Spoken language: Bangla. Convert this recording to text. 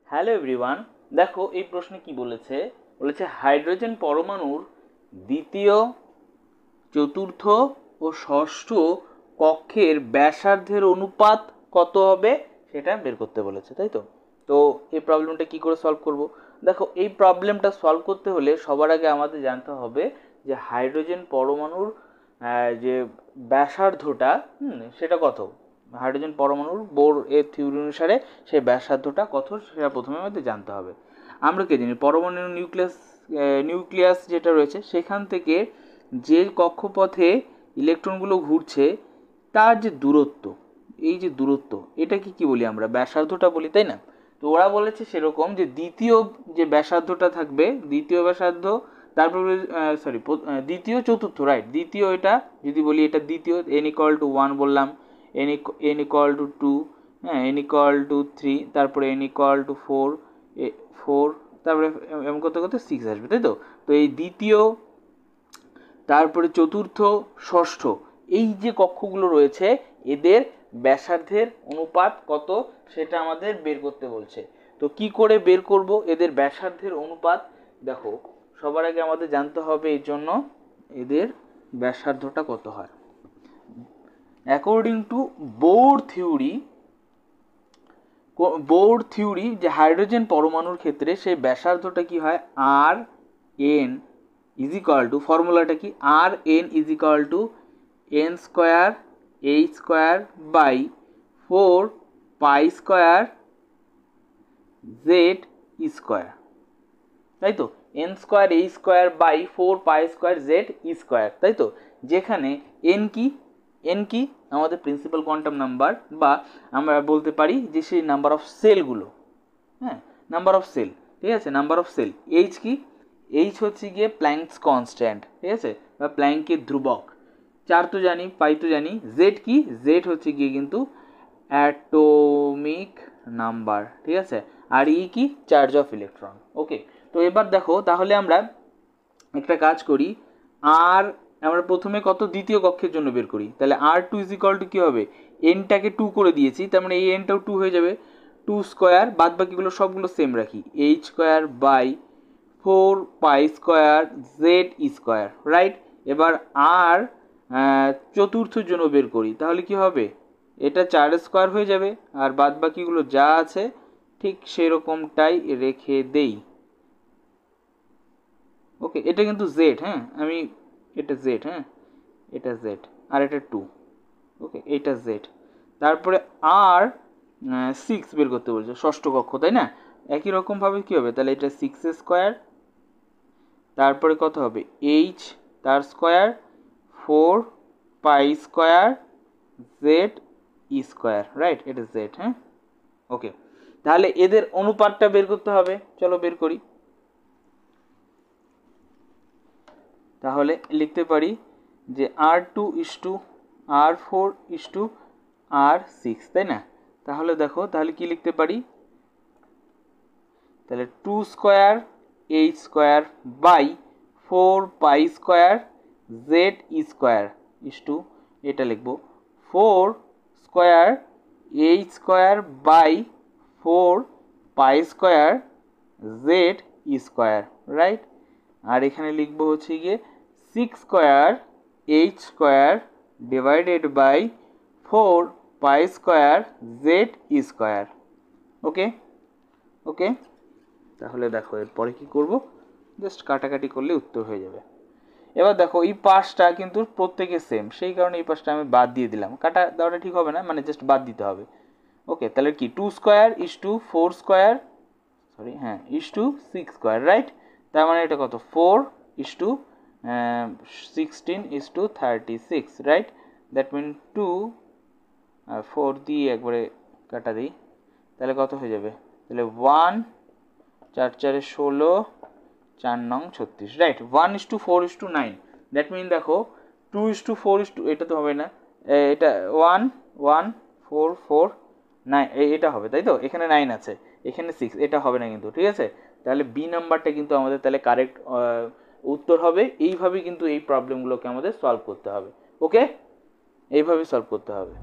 হ্যালো এভরিওয়ান, দেখো এই প্রশ্নে কি বলেছে। হাইড্রোজেন পরমাণুর দ্বিতীয়, চতুর্থ ও ষষ্ঠ কক্ষের ব্যাসার্ধের অনুপাত কত হবে সেটা বের করতে বলেছে, তাই তো। তো এই প্রবলেমটা কি করে সলভ করব? দেখো, এই প্রবলেমটা সলভ করতে হলে সবার আগে আমাদের জানতে হবে যে হাইড্রোজেন পরমাণুর যে ব্যাসার্ধটা সেটা কত। হাইড্রোজেন পরমাণুর বোর এর থিওরি অনুসারে সেই ব্যাসার্ধটা কত সেটা প্রথমে আমাদের জানতে হবে। আমরা কি জানি, পরমাণুর নিউক্লিয়াস যেটা রয়েছে সেখান থেকে যে কক্ষপথে ইলেকট্রনগুলো ঘুরছে তার যে দূরত্ব, এই যে দূরত্ব, এটাকে কি বলি আমরা? ব্যাসার্ধটা বলি, তাই না? তো ওরা বলেছে সেরকম যে দ্বিতীয় যে ব্যাসার্ধটা থাকবে, দ্বিতীয় ব্যাসার্ধ, তারপরে দ্বিতীয় চতুর্থ, রাইট, দ্বিতীয়, এটা যদি বলি এটা দ্বিতীয়, n=1 বললাম, n=2, হ্যাঁ, n=3, তারপরে n=4, 4, তারপরে এমন করতে করতে 6 আসবে, তাই তো। তো এই দ্বিতীয়, তারপরে চতুর্থ, ষষ্ঠ, এই যে কক্ষগুলো রয়েছে এদের ব্যাসার্ধের অনুপাত কত সেটা আমাদের বের করতে বলছে। তো কি করে বের করব এদের ব্যাসার্ধের অনুপাত? দেখো, সবার আগে আমাদের জানতে হবে এর জন্য এদের ব্যাসার্ধটা কত হয়। অ্যাকর্ডিং টু বোর থিওরি যে হাইড্রোজেন পরমাণুর ক্ষেত্রে সেই ব্যাসার্ধটা কি হয়, আর এন ফর্মুলাটা কি, R N n square h square by 4 square z square, তাই তো। n square h square by 4 square z square, তাই তো। যেখানে n কি আমাদের প্রিন্সিপাল কোয়ান্টাম নাম্বার, বা আমরা বলতে পারি যে সেই নাম্বার অফ সেলগুলো, হ্যাঁ, নাম্বার অফ সেল, ঠিক আছে, নাম্বার অফ সেল। h কি, h হচ্ছে গিয়ে প্ল্যাঙ্কস কনস্ট্যান্ট, ঠিক আছে, বা প্ল্যাঙ্কের ধ্রুবক। 4 তো জানি, পাই তো জানি। z কি, z হচ্ছে গিয়ে কিন্তু অ্যাটমিক নাম্বার, ঠিক আছে। আর ই কি, চার্জ অফ ইলেকট্রন। ওকে, তো এবার দেখো, তাহলে আমরা একটা কাজ করি, আর আমরা প্রথমে কত, দ্বিতীয় কক্ষের জন্য বের করি। তাহলে r2 কি হবে, এনটাকে 2 করে দিয়েছি, তার মানে এই এনটাও 2 হয়ে যাবে। 2 স্কোয়ার, বাদ বাকিগুলো সবগুলো সেম রাখি, h square by 4 square z square, right. এবার আর চতুর্থের জন্য বের করি, তাহলে কি হবে, এটা 4 স্কোয়ার হয়ে যাবে, আর বাদ বাকিগুলো যা আছে ঠিক সেরকমটাই রেখে দেই। ওকে, এটা কিন্তু জেড, হ্যাঁ, আমি এটা জেড, হ্যাঁ, এটা জেড, আর এটা 2, ওকে, এটা জেড। তারপরে আর 6 বের করতে বলছে, ষষ্ঠ কক্ষ, তাই না। একই রকমভাবে কী হবে, তাহলে এটা 6 স্কোয়ার, তারপরে কত হবে, এইচ তার square, 4 square Z square, right, এটা জেড, হ্যাঁ। ওকে, তাহলে এদের অনুপাতটা বের করতে হবে, চলো বের করি। তাহলে লিখতে পারি যে r2:r4:r6, তাই না। তাহলে দেখো, তাহলে কি লিখতে পারি, তাহলে 2 square h square by 4 square z square is to, এটা লিখবো 4 square h square by 4 square z square, right. আর এখানে লিখবো হচ্ছে গিয়ে 6 square h square divided by 4 square z square. Okay, okay, তাহলে দেখো এরপরে কি করব, জাস্ট কাটাকাটি করলে উত্তর হয়ে যাবে। এবার দেখো, এই পাশটা কিন্তু প্রত্যেকে সেম, সেই কারণে এই পাশটা আমি বাদ দিয়ে দিলাম, কাটা দেওয়াটা ঠিক হবে না, মানে জাস্ট বাদ দিতে হবে। ওকে, তাহলে কি 2 square is to 4 square, sorry, হ্যাঁ, ইস টু 6 স্কোয়ার, রাইট। তার মানে এটা কত, 4:16:36, রাইট। দ্যাট মিন 2 আর 4 দিয়ে একবারে কাটা দিই, তাহলে কত হয়ে যাবে, তাহলে 1 4 4 16, 4 9 36, রাইট। 1:4:9, দ্যাট মিন দেখো 2:4, এটা তো হবে না, এটা 1 1 4 4 9, এটা হবে, তাই তো। এখানে 9 আছে, এখানে 6, এটা হবে না কিন্তু, ঠিক আছে। তাহলে বি নাম্বারটা কিন্তু আমাদের তাহলে কারেক্ট উত্তর হবে। এইভাবেই কিন্তু এই প্রবলেমগুলোকে আমাদের সলভ করতে হবে। ওকে, এইভাবে সলভ করতে হবে।